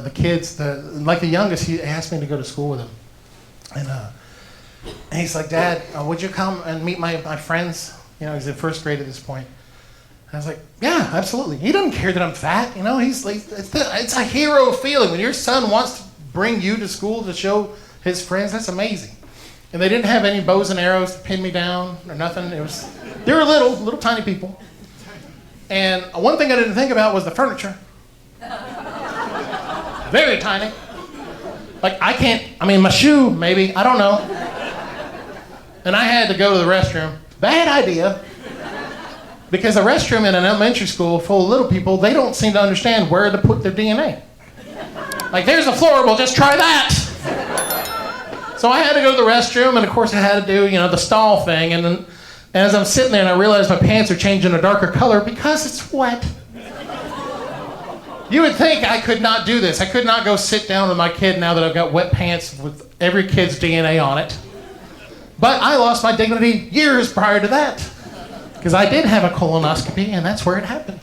the kids, like the youngest, he asked me to go to school with him. And he's like, Dad, would you come and meet my friends? You know, he's in first grade at this point. I was like, yeah, absolutely. He doesn't care that I'm fat. You know, he's like, it's a hero feeling. When your son wants to bring you to school to show his friends, that's amazing. And they didn't have any bows and arrows to pin me down or nothing. They were little tiny people. And one thing I didn't think about was the furniture. Very tiny. Like my shoe maybe, I don't know. And I had to go to the restroom. Bad idea. Because a restroom in an elementary school full of little people, they don't seem to understand where to put their DNA. Like, there's a floor, well, just try that. So I had to go to the restroom, and of course I had to do, the stall thing. And then as I'm sitting there and I realize my pants are changing a darker color because it's wet. You would think I could not do this. I could not go sit down with my kid now that I've got wet pants with every kid's DNA on it. But I lost my dignity years prior to that. Because I did have a colonoscopy, and that's where it happened.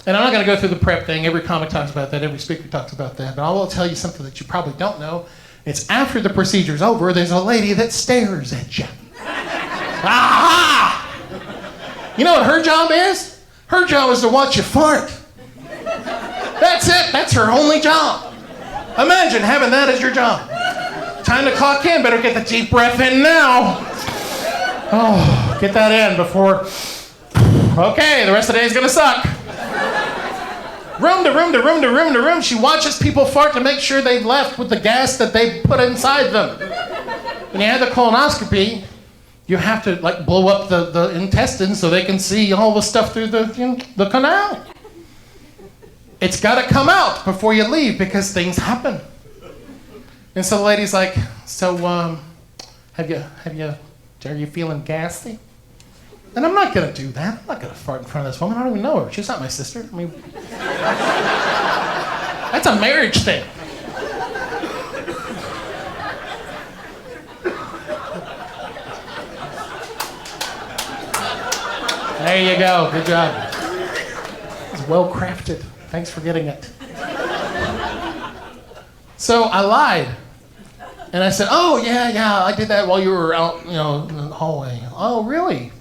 And I'm not going to go through the prep thing. Every comic talks about that. Every speaker talks about that. But I will tell you something that you probably don't know. It's after the procedure's over, there's a lady that stares at you. Aha! You know what her job is? Her job is to watch you fart. That's it. That's her only job. Imagine having that as your job. Time to clock in. Better get the deep breath in now. Oh, get that in before... Okay, the rest of the day is going to suck. Room to room to room to room to room. She watches people fart to make sure they've left with the gas that they put inside them. When you have the colonoscopy, you have to blow up the intestines so they can see all the stuff through the canal. It's got to come out before you leave because things happen. And so the lady's like, so are you feeling gassy? And I'm not going to do that. I'm not going to fart in front of this woman. I don't even know her. She's not my sister. I mean, that's a marriage thing. There you go. Good job. It's well crafted. Thanks for getting it. So I lied. And I said, oh, yeah, I did that while you were out, in the hallway. Oh, really?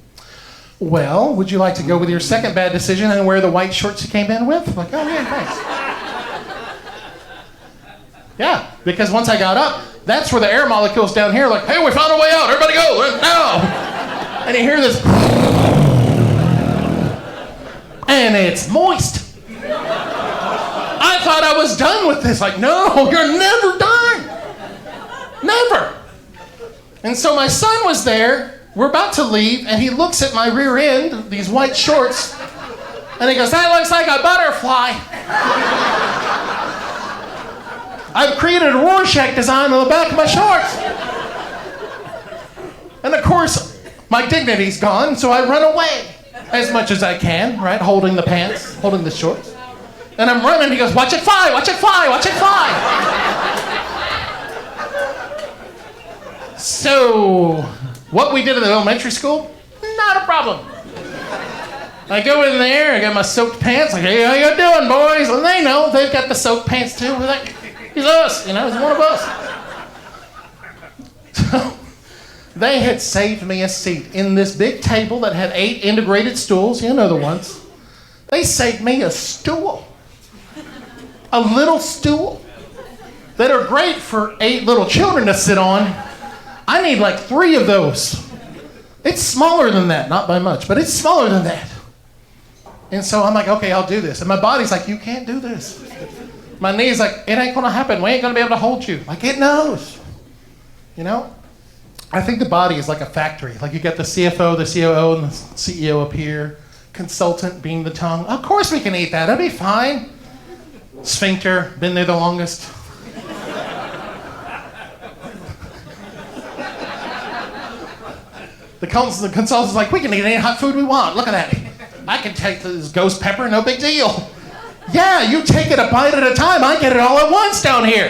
Well, would you like to go with your second bad decision and wear the white shorts you came in with? I'm like, oh, yeah, thanks. Yeah, because once I got up, that's where the air molecules down here are like, hey, we found a way out. Everybody go, now. And you hear this, and it's moist. I thought I was done with this. Like, no, you're never done. Never. And so my son was there. We're about to leave, and he looks at my rear end, these white shorts, and he goes, that looks like a butterfly. I've created a Rorschach design on the back of my shorts. And of course, my dignity's gone, so I run away as much as I can, right? Holding the pants, holding the shorts. And I'm running, he goes, watch it fly, watch it fly, watch it fly. So, what we did at the elementary school, not a problem. I go in there, I got my soaked pants, like, hey, how you doing, boys? And they know, they've got the soaked pants too. We're like, he's us, he's one of us. So, they had saved me a seat in this big table that had 8 integrated stools, the ones. They saved me a stool. A little stool that are great for 8 little children to sit on. I need 3 of those. It's smaller than that, not by much, but it's smaller than that. And so I'm like, okay, I'll do this. And my body's like, you can't do this. My knee's like, it ain't gonna happen. We ain't gonna be able to hold you. Like, it knows. I think the body is like a factory. Like, you got the CFO, the COO, and the CEO up here. Consultant being the tongue. Of course we can eat that. That'll be fine. Sphincter, been there the longest. The consultant's like, we can eat any hot food we want. Look at that. I can take this ghost pepper, no big deal. Yeah, you take it a bite at a time. I get it all at once down here.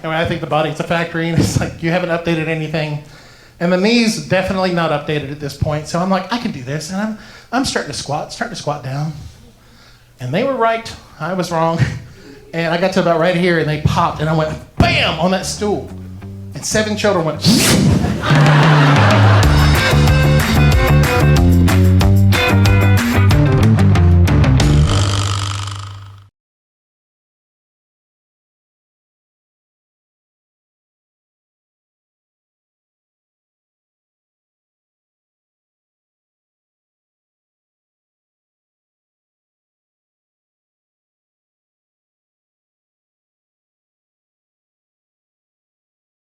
Anyway, I think the body's a factory, and it's like you haven't updated anything. And the knee's definitely not updated at this point. So I'm like, I can do this. And I'm starting to squat down. And they were right, I was wrong. And I got to about right here and they popped and I went bam on that stool. And 7 children went